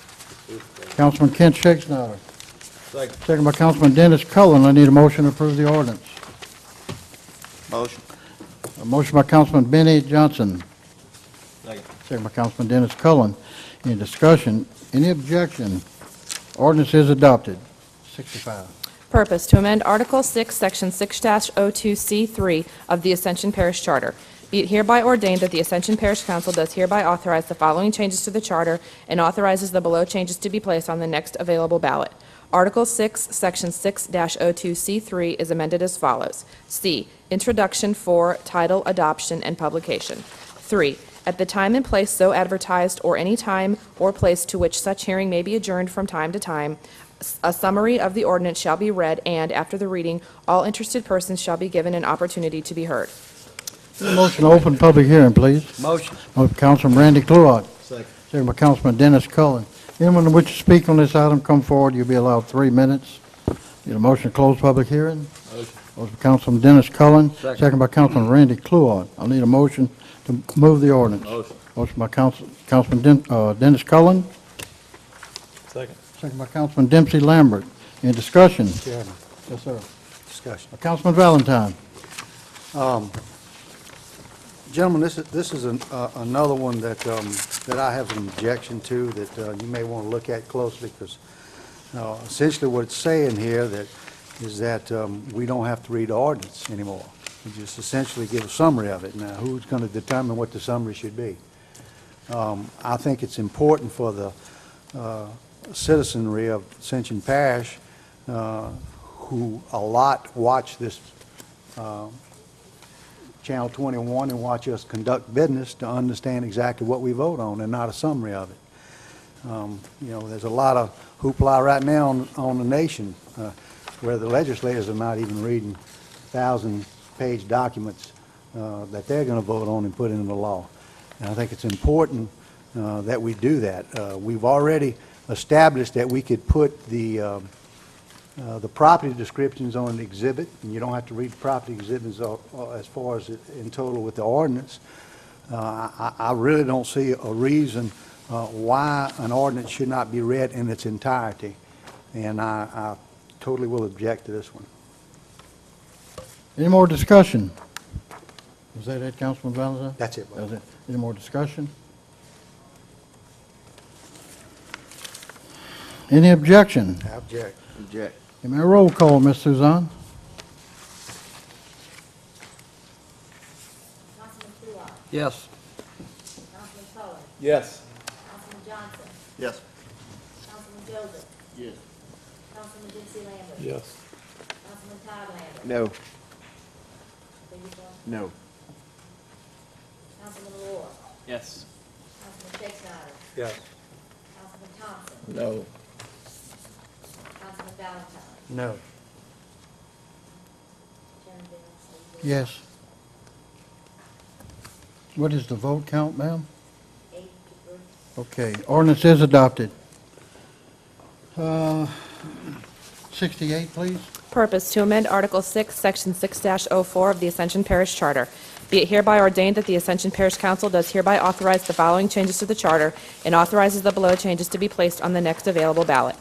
Councilman Kent Shakespeare. Second by Councilman Dennis Cullen. I need a motion to approve the ordinance. Motion. A motion by Councilman Benny Johnson. Second by Councilman Dennis Cullen. Any discussion? Any objection? Ordinance is adopted. 65. Purpose, to amend Article 6, Section 6-02C3 of the Ascension Parish Charter. Be it hereby ordained that the Ascension Parish Council does hereby authorize the following changes to the charter and authorizes the below changes to be placed on the next available ballot. Article 6, Section 6-02C3 is amended as follows. C, Introduction for Title, Adoption, and Publication. 3, at the time and place so advertised or any time or place to which such hearing may be adjourned from time to time, a summary of the ordinance shall be read, and after the reading, all interested persons shall be given an opportunity to be heard. Need a motion to open public hearing, please. Motion. Motion by Councilman Randy Cluart. Second by Councilman Dennis Cullen. Anyone who wishes to speak on this item, come forward. You'll be allowed 3 minutes. Need a motion to close public hearing? Motion by Councilman Dennis Cullen. Second by Councilman Randy Cluart. I'll need a motion to move the ordinance. Motion by Councilman Dennis Cullen. Second by Councilman Dempsey Lambert. Any discussion? Chairman, Yes, sir. discussion. Councilman Valentine. Gentlemen, this is another one that I have an objection to that you may want to look at closely, because essentially what it's saying here is that we don't have to read the ordinance anymore. We just essentially give a summary of it. Now, who's going to determine what the summary should be? I think it's important for the citizenry of Ascension Parish, who a lot watch this Channel 21 and watch us conduct business, to understand exactly what we vote on and not a summary of it. You know, there's a lot of hoopla right now on the nation where the legislators are not even reading 1,000-page documents that they're going to vote on and put into law. And I think it's important that we do that. We've already established that we could put the property descriptions on an exhibit, and you don't have to read the property exhibits as far as in total with the ordinance. I really don't see a reason why an ordinance should not be read in its entirety, and I totally will object to this one. Any more discussion? Was that it, Councilman Valentine? That's it. That was it. Any more discussion? Any objection? I object. Object. Give me a roll call, Ms. Suzanne. Councilman Cluart, Yes. Councilman Cullen, Yes. Councilman Johnson, Yes. Councilman Joseph, Yes. Councilman Dempsey Lambert. Yes. Councilman Todd Lambert. No. Beg your pardon? No. Councilman Moore, Yes. Councilman Shakespeare, Yes. Councilman Thompson, No. Councilman Valentine. No. Chairman Dennis. Yes. What is the vote count, ma'am? 8 to 3. Okay, ordinance is adopted. 68, please. Purpose, to amend Article 6, Section 6-04 of the Ascension Parish Charter. Be it hereby ordained that the Ascension Parish Council does hereby authorize the following changes to the charter and authorizes the below changes to be placed on the next available ballot.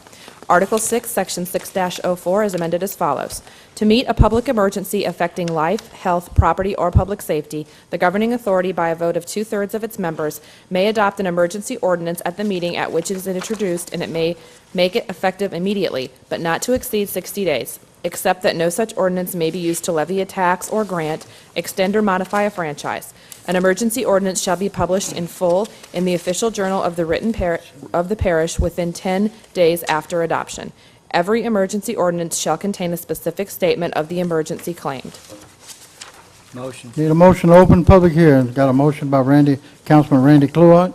Article 6, Section 6-04 is amended as follows. To meet a public emergency affecting life, health, property, or public safety, the governing authority, by a vote of 2/3 of its members, may adopt an emergency ordinance at the meeting at which it is introduced, and it may make it effective immediately, but not to exceed 60 days, except that no such ordinance may be used to levy a tax or grant, extend or modify a franchise. An emergency ordinance shall be published in full in the official journal of the parish within 10 days after adoption. Every emergency ordinance shall contain a specific statement of the emergency claimed. Motion. Need a motion to open public hearing. Got a motion by Councilman Randy Cluott.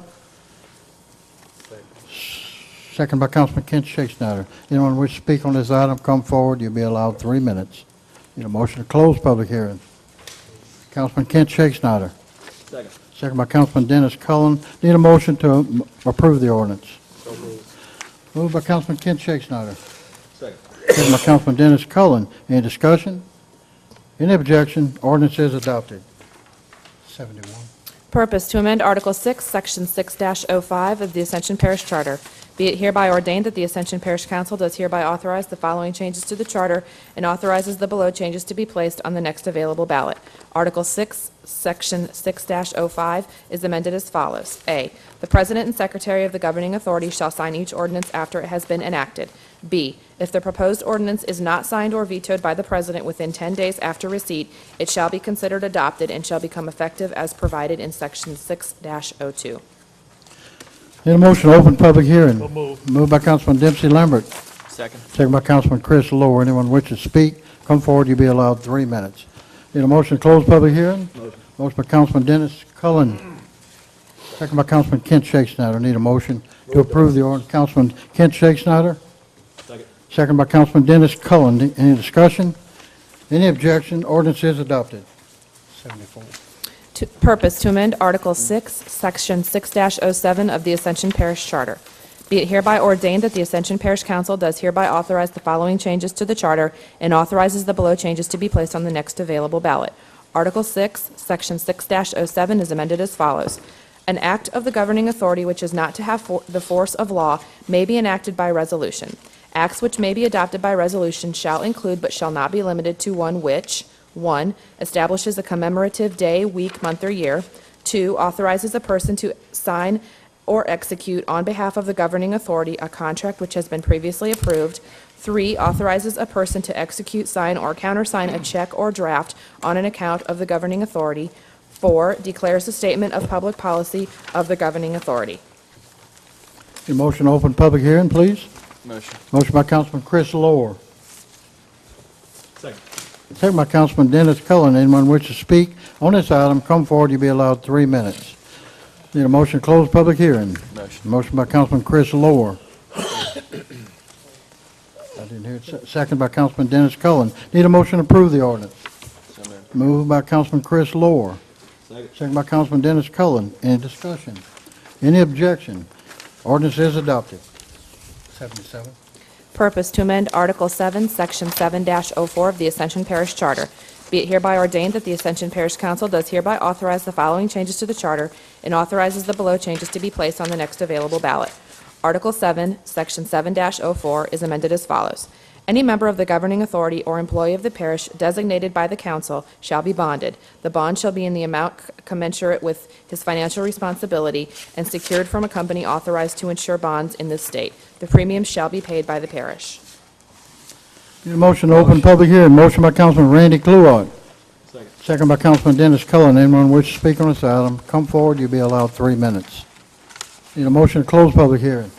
Second by Councilman Kent Shakespeare. Anyone wish to speak on this item, come forward. You'll be allowed 3 minutes. Need a motion to close public hearing. Councilman Kent Shakespeare. Second. Second by Councilman Dennis Cullen. Need a motion to approve the ordinance. Moved by Councilman Kent Shakespeare. Second. Second by Councilman Dennis Cullen. Any discussion? Any objection? Ordinance is adopted. 71. Purpose to amend Article 6, Section 6-05 of the Ascension Parish Charter. Be it hereby ordained that the Ascension Parish Council does hereby authorize the following changes to the charter and authorizes the below changes to be placed on the next available ballot. Article 6, Section 6-05 is amended as follows. A, the President and Secretary of the governing authority shall sign each ordinance after it has been enacted. B, if the proposed ordinance is not signed or vetoed by the President within 10 days after receipt, it shall be considered adopted and shall become effective as provided in Section 6-02. Need a motion to open public hearing. Moved by Councilman Dempsey Lambert. Second. Second by Councilman Chris Lower. Anyone wish to speak, come forward. You'll be allowed 3 minutes. Need a motion to close public hearing? Motion by Councilman Dennis Cullen. Second by Councilman Kent Shakespeare. Need a motion to approve the ordinance. Councilman Kent Shakespeare. Second. Second by Councilman Dennis Cullen. Any discussion? Any objection? Ordinance is adopted. 74. Purpose to amend Article 6, Section 6-07 of the Ascension Parish Charter. Be it hereby ordained that the Ascension Parish Council does hereby authorize the following changes to the charter and authorizes the below changes to be placed on the next available ballot. Article 6, Section 6-07 is amended as follows. An act of the governing authority which is not to have the force of law may be enacted by resolution. Acts which may be adopted by resolution shall include but shall not be limited to one which: 1. Establishes a commemorative day, week, month, or year. 2. Authorizes a person to sign or execute on behalf of the governing authority a contract which has been previously approved. 3. Authorizes a person to execute, sign, or countersign a check or draft on an account of the governing authority. 4. Declares a statement of public policy of the governing authority. Need a motion to open public hearing, please? Motion. Motion by Councilman Chris Lower. Second. Second by Councilman Dennis Cullen. Anyone wish to speak on this item, come forward. You'll be allowed 3 minutes. Need a motion to close public hearing. Motion. Motion by Councilman Chris Lower. I didn't hear it. Second by Councilman Dennis Cullen. Need a motion to approve the ordinance. So moved. Moved by Councilman Chris Lower. Second. Second by Councilman Dennis Cullen. Any discussion? Any objection? Ordinance is adopted. 77. Purpose to amend Article 7, Section 7-04 of the Ascension Parish Charter. Be it hereby ordained that the Ascension Parish Council does hereby authorize the following changes to the charter and authorizes the below changes to be placed on the next available ballot. Article 7, Section 7-04 is amended as follows. Any member of the governing authority or employee of the parish designated by the council shall be bonded. The bond shall be in the amount commensurate with his financial responsibility and secured from a company authorized to insure bonds in this state. The premium shall be paid by the parish. Need a motion to open public hearing. Motion by Councilman Randy Cluott. Second. Second by Councilman Dennis Cullen. Anyone wish to speak on this item, come forward. You'll be allowed 3 minutes. Need a motion to close public hearing.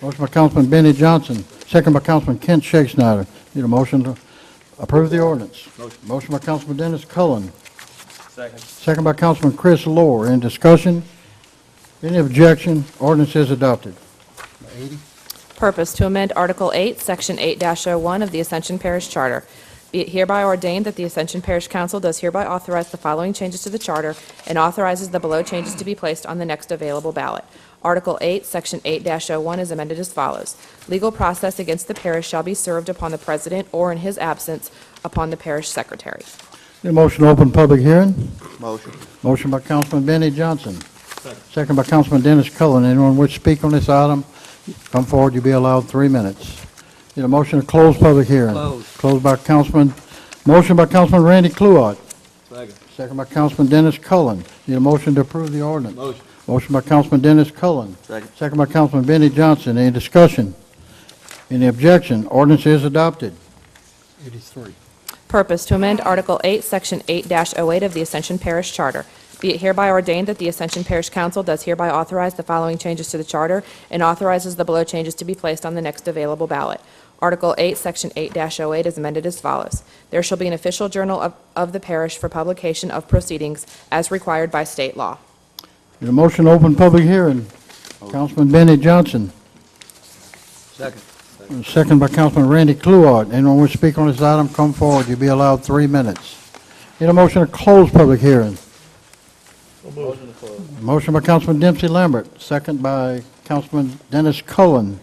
Motion by Councilman Benny Johnson. Second by Councilman Kent Shakespeare. Need a motion to approve the ordinance. Motion by Councilman Dennis Cullen. Second. Second by Councilman Chris Lower. Any discussion? Any objection? Ordinance is adopted. 80. Purpose to amend Article 8, Section 8-01 of the Ascension Parish Charter. Be it hereby ordained that the Ascension Parish Council does hereby authorize the following changes to the charter and authorizes the below changes to be placed on the next available ballot. Article 8, Section 8-01 is amended as follows. Legal process against the parish shall be served upon the president or, in his absence, upon the parish secretary. Need a motion to open public hearing. Motion. Motion by Councilman Benny Johnson. Second by Councilman Dennis Cullen. Anyone wish to speak on this item, come forward. You'll be allowed 3 minutes. Need a motion to close public hearing. Close. Closed by Councilman, motion by Councilman Randy Cluott. Second. Second by Councilman Dennis Cullen. Need a motion to approve the ordinance. Motion. Motion by Councilman Dennis Cullen. Second. Second by Councilman Benny Johnson. Any discussion? Any objection? Ordinance is adopted. 83. Purpose to amend Article 8, Section 8-08 of the Ascension Parish Charter. Be it hereby ordained that the Ascension Parish Council does hereby authorize the following changes to the charter and authorizes the below changes to be placed on the next available ballot. Article 8, Section 8-08 is amended as follows. There shall be an official journal of the parish for publication of proceedings as required by state law. Need a motion to open public hearing. Councilman Benny Johnson. Second. Second by Councilman Randy Cluart. Anyone wish to speak on this item, come forward. You'll be allowed 3 minutes. Need a motion to close public hearing. Motion to close. Motion by Councilman Dempsey Lambert, second by Councilman Dennis Cullen.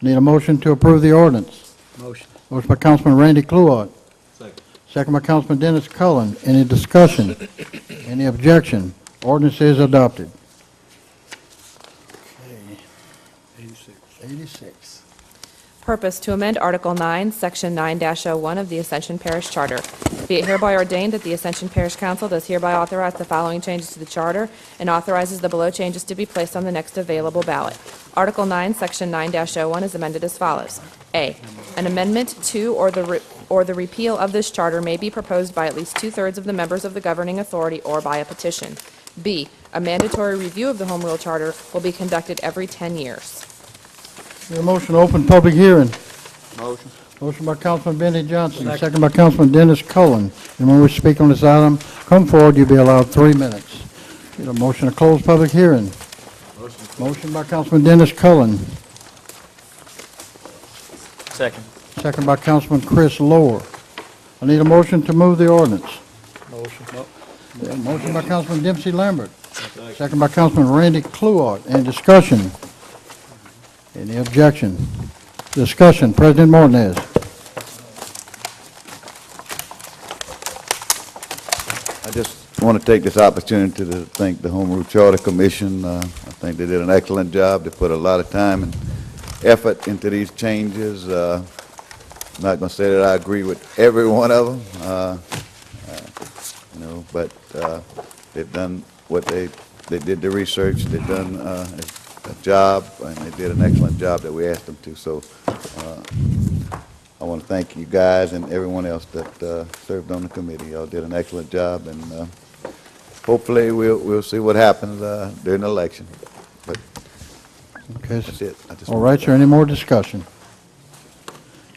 Need a motion to approve the ordinance. Motion. Motion by Councilman Randy Cluart, Second. second by Councilman Dennis Cullen. Any discussion? Any objection? Ordinance is adopted. 86. Purpose to amend Article 9, Section 9-01 of the Ascension Parish Charter. Be it hereby ordained that the Ascension Parish Council does hereby authorize the following changes to the charter and authorizes the below changes to be placed on the next available ballot. Article 9, Section 9-01 is amended as follows. A, an amendment to or the repeal of this charter may be proposed by at least two-thirds of the members of the governing authority or by a petition. B, a mandatory review of the Home Rule Charter will be conducted every 10 years. Need a motion to open public hearing. Motion. Motion by Councilman Benny Johnson, second by Councilman Dennis Cullen. Anyone wish to speak on this item, come forward. You'll be allowed 3 minutes. Need a motion to close public hearing. Motion by Councilman Dennis Cullen, Second. second by Councilman Chris Lohr. I need a motion to move the ordinance. Motion by Councilman Dempsey Lambert, second by Councilman Randy Cluart. Any discussion? Any objection? Discussion. President Martinez. I just want to take this opportunity to thank the Home Rule Charter Commission. I think they did an excellent job. They put a lot of time and effort into these changes. I'm not going to say that I agree with every one of them, but they've done what they did the research. They've done a job, and they did an excellent job that we asked them to. So I want to thank you guys and everyone else that served on the committee. Y'all did an excellent job, and hopefully we'll see what happens during the election. But Okay. that's it. All right, sir. Any more discussion?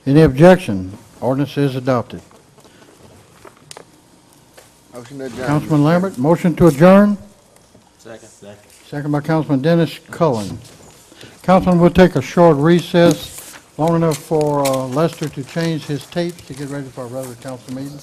Any objection? Ordinance is adopted. Motion to adjourn. Councilman Lambert, motion to adjourn, Second. second by Councilman Dennis Cullen. Councilman, we'll take a short recess, long enough for Lester to change his tapes to get ready for our regular council meeting.